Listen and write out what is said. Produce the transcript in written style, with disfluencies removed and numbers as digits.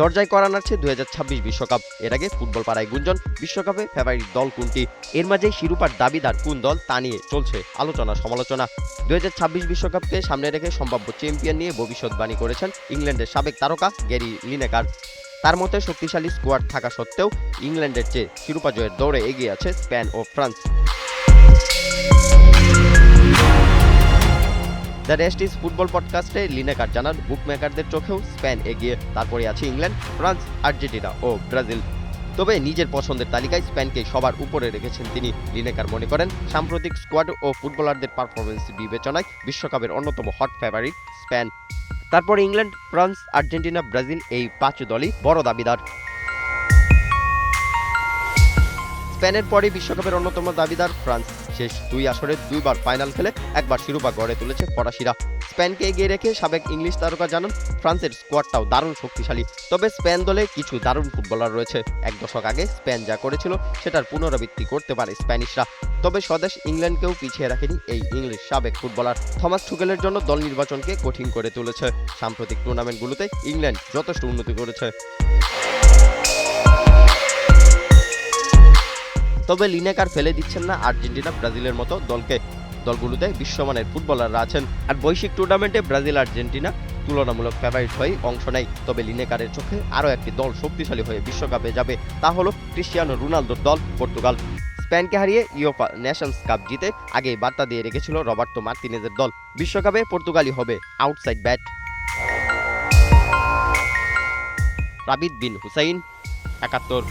দরজায় করা নাড়ছে ২০২৬ বিশ্বকাপ। এর আগে ফুটবল পাড়ায় গুঞ্জন, বিশ্বকাপে ফেভারিট দল কোনটি? এর মাঝে শিরোপার দাবিদার কোন দল তা নিয়ে চলছে আলোচনা সমালোচনা। ২০২৬ বিশ্বকাপকে সামনে রেখে সম্ভাব্য চ্যাম্পিয়ন নিয়ে ভবিষ্যৎবাণী করেছেন ইংল্যান্ডের সাবেক তারকা গ্যারি লিনেকার। তার মতে শক্তিশালী স্কোয়াড থাকা সত্ত্বেও ইংল্যান্ডের চেয়ে শিরোপা জয়ের দৌড়ে এগিয়ে আছে স্পেন ও France. The rest is football পডকাস্টে লিনেকার জানান, বুকমেকারদের চোখেও স্পেন এগিয়ে, তারপরে আছে ইংল্যান্ড, ফ্রান্স, আর্জেন্টিনা ও ব্রাজিল। তবে নিজের পছন্দের তালিকায় স্পেনকে সবার উপরে রেখেছেন তিনি। লিনেকার মনে করেন, সাম্প্রতিক স্কোয়াড ও ফুটবলারদের পারফরমেন্স বিবেচনায় বিশ্বকাপের অন্যতম হট ফেভারিট স্পেন। তারপরে ইংল্যান্ড, ফ্রান্স, আর্জেন্টিনা, ব্রাজিল, এই ৫ দলই বড় দাবিদার। স্পেনের পরে বিশ্বকাপের অন্যতম দাবিদার ফ্রান্স। শেষ ২ আসরে ২ বার ফাইনাল খেলে একবার শিরোপা গড়ে তুলেছে ফরাসিরা। স্পেনকে এগিয়ে রেখে সাবেক ইংলিশ তারকা জানান, ফ্রান্সের স্কোয়াডটাও দারুণ শক্তিশালী, তবে স্পেন দলে কিছু দারুণ ফুটবলার রয়েছে। ১ দশক আগে স্পেন যা করেছিল সেটার পুনরাবৃত্তি করতে পারে স্প্যানিশরা। তবে স্বদেশ ইংল্যান্ডকেও পিছিয়ে রাখেনি এই ইংলিশ সাবেক ফুটবলার। থমাস টুকেলের জন্য দল নির্বাচনকে কঠিন করে তুলেছে। সাম্প্রতিক টুর্নামেন্টগুলোতে ইংল্যান্ড যথেষ্ট উন্নতি করেছে। তবে লিনেকার ফেলে দিচ্ছেন না আর্জেন্টিনা, ব্রাজিলের মতো দলকে। দলগুলোতে বিশ্বমানের ফুটবলাররা আছেন, আর বৈশ্বিক টুর্নামেন্টে ব্রাজিল, আর্জেন্টিনা তুলনামূলক ফেভারিট হয়ে অংশ নেয়। তবে লিনেকারের চোখে আরও একটি দল শক্তিশালী হয়ে বিশ্বকাপে যাবে, তা হলো ক্রিস্টিয়ানো রোনালদোর দল পর্তুগাল। স্পেনকে হারিয়ে ইউরোপা নেশনস কাপ জিতে আগেই বার্তা দিয়ে রেখেছিল রবার্তো মার্তিনেজের দল, বিশ্বকাপে পর্তুগালই হবে আউটসাইড ব্যাট। রাবিদ বিন হুসাইন, ৭১।